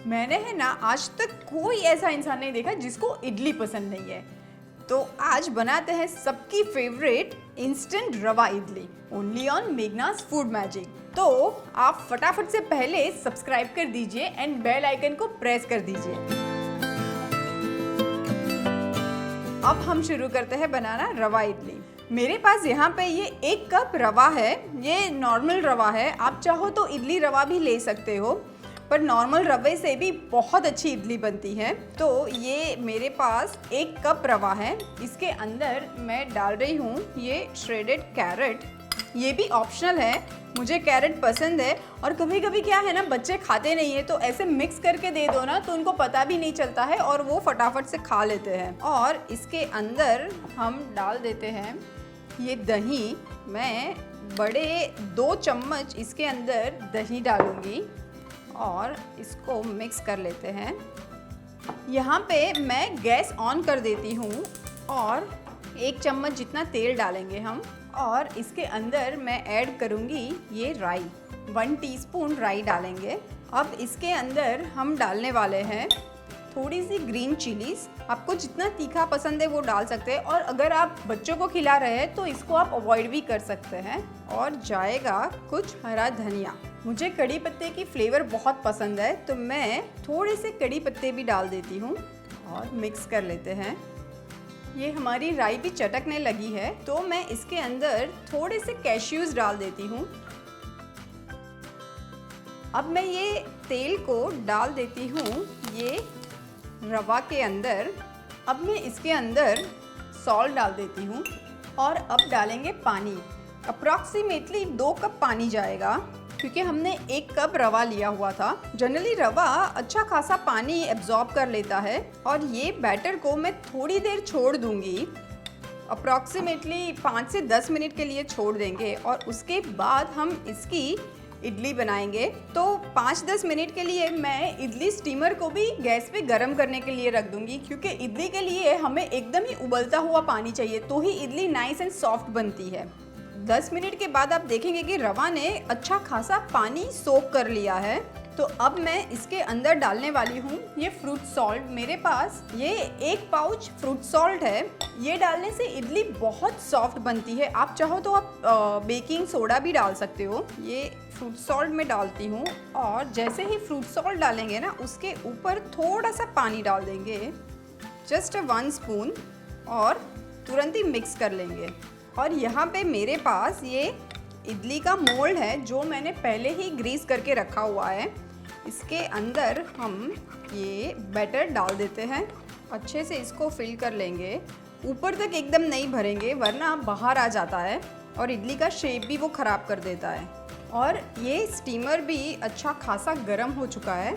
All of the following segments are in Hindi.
मैंने है ना आज तक कोई ऐसा इंसान नहीं देखा जिसको इडली पसंद नहीं है। तो आज बनाते हैं सबकी favourite instant rava idli only on Meghnas food magic. तो आप फटाफट से पहले सब्सक्राइब कर दीजिए एंड बेल आइकन को प्रेस कर दीजिए। अब हम शुरू करते हैं बनाना रवा इडली। मेरे पास यहाँ पे ये 1 कप रवा है। ये नॉर्मल रवा है, आप चाहो तो इडली रवा भी ले सकते हो, पर नॉर्मल रवे से भी बहुत अच्छी इडली बनती है। तो ये मेरे पास 1 कप रवा है। इसके अंदर मैं डाल रही हूँ ये श्रेडेड कैरेट। ये भी ऑप्शनल है, मुझे कैरेट पसंद है। और कभी कभी क्या है ना, बच्चे खाते नहीं है तो ऐसे मिक्स करके दे दो ना तो उनको पता भी नहीं चलता है और वो फटाफट से खा लेते हैं। और इसके अंदर हम डाल देते हैं ये दही। मैं बड़े 2 चम्मच इसके अंदर दही डालूंगी और इसको मिक्स कर लेते हैं। यहाँ पे मैं गैस ऑन कर देती हूँ और 1 चम्मच जितना तेल डालेंगे हम। और इसके अंदर मैं ऐड करूँगी ये राई, 1 टीस्पून राई डालेंगे। अब इसके अंदर हम डालने वाले हैं थोड़ी सी ग्रीन चिलीज। आपको जितना तीखा पसंद है वो डाल सकते हैं, और अगर आप बच्चों को खिला रहे हैं तो इसको आप अवॉइड भी कर सकते हैं। और जाएगा कुछ हरा धनिया। मुझे कड़ी पत्ते की फ्लेवर बहुत पसंद है तो मैं थोड़े से कड़ी पत्ते भी डाल देती हूँ और मिक्स कर लेते हैं। ये हमारी राई भी चटकने लगी है तो मैं इसके अंदर थोड़े से कैश्यूज डाल देती हूँ। अब मैं ये तेल को डाल देती हूँ ये रवा के अंदर। अब मैं इसके अंदर सॉल्ट डाल देती हूँ और अब डालेंगे पानी। अप्रॉक्सीमेटली 2 कप पानी जाएगा क्योंकि हमने 1 कप रवा लिया हुआ था। जनरली रवा अच्छा खासा पानी एब्जॉर्ब कर लेता है। और ये बैटर को मैं थोड़ी देर छोड़ दूंगी, अप्रॉक्सीमेटली 5 से 10 मिनट के लिए छोड़ देंगे और उसके बाद हम इसकी इडली बनाएंगे। तो 5-10 मिनट के लिए मैं इडली स्टीमर को भी गैस पे गर्म करने के लिए रख दूंगी, क्योंकि इडली के लिए हमें एकदम ही उबलता हुआ पानी चाहिए तो ही इडली नाइस एंड सॉफ्ट बनती है। 10 मिनट के बाद आप देखेंगे कि रवा ने अच्छा खासा पानी सोक कर लिया है। तो अब मैं इसके अंदर डालने वाली हूँ ये फ्रूट सॉल्ट। मेरे पास ये 1 पाउच फ्रूट सॉल्ट है। ये डालने से इडली बहुत सॉफ्ट बनती है। आप चाहो तो आप बेकिंग सोडा भी डाल सकते हो। ये फ्रूट सॉल्ट में डालती हूँ और जैसे ही फ्रूट सॉल्ट डालेंगे ना उसके ऊपर थोड़ा सा पानी डाल देंगे, जस्ट 1 स्पून, और तुरंत ही मिक्स कर लेंगे। और यहाँ पे मेरे पास ये इडली का मोल्ड है जो मैंने पहले ही ग्रीस करके रखा हुआ है। इसके अंदर हम ये बैटर डाल देते हैं, अच्छे से इसको फिल कर लेंगे। ऊपर तक एकदम नहीं भरेंगे वरना बाहर आ जाता है और इडली का शेप भी वो ख़राब कर देता है। और ये स्टीमर भी अच्छा खासा गर्म हो चुका है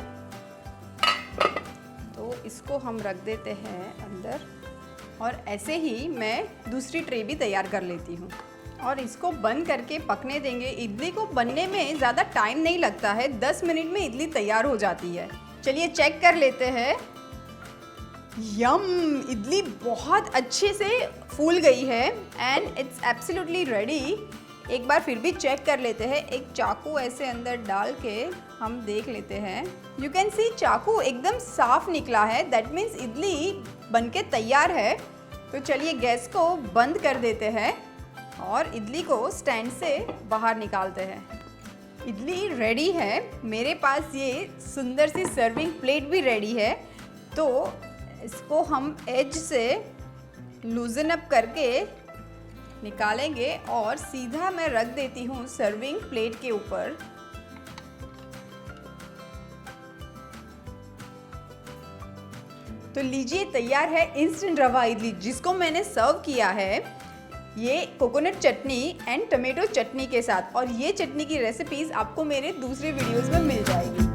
तो इसको हम रख देते हैं अंदर। और ऐसे ही मैं दूसरी ट्रे भी तैयार कर लेती हूँ और इसको बंद करके पकने देंगे। इडली को बनने में ज़्यादा टाइम नहीं लगता है, 10 मिनट में इडली तैयार हो जाती है। चलिए चेक कर लेते हैं। यम, इडली बहुत अच्छे से फूल गई है एंड इट्स एब्सोल्युटली रेडी। एक बार फिर भी चेक कर लेते हैं। एक चाकू ऐसे अंदर डाल के हम देख लेते हैं। यू कैन सी चाकू एकदम साफ निकला है, दैट मीन्स इडली बनके तैयार है। तो चलिए गैस को बंद कर देते हैं और इडली को स्टैंड से बाहर निकालते हैं। इडली रेडी है। मेरे पास ये सुंदर सी सर्विंग प्लेट भी रेडी है। तो इसको हम एज से लूजन अप करके निकालेंगे और सीधा मैं रख देती हूँ सर्विंग प्लेट के ऊपर। तो लीजिए तैयार है इंस्टेंट रवा इडली, जिसको मैंने सर्व किया है ये कोकोनट चटनी एंड टमेटो चटनी के साथ। और ये चटनी की रेसिपीज आपको मेरे दूसरे वीडियोस में मिल जाएगी।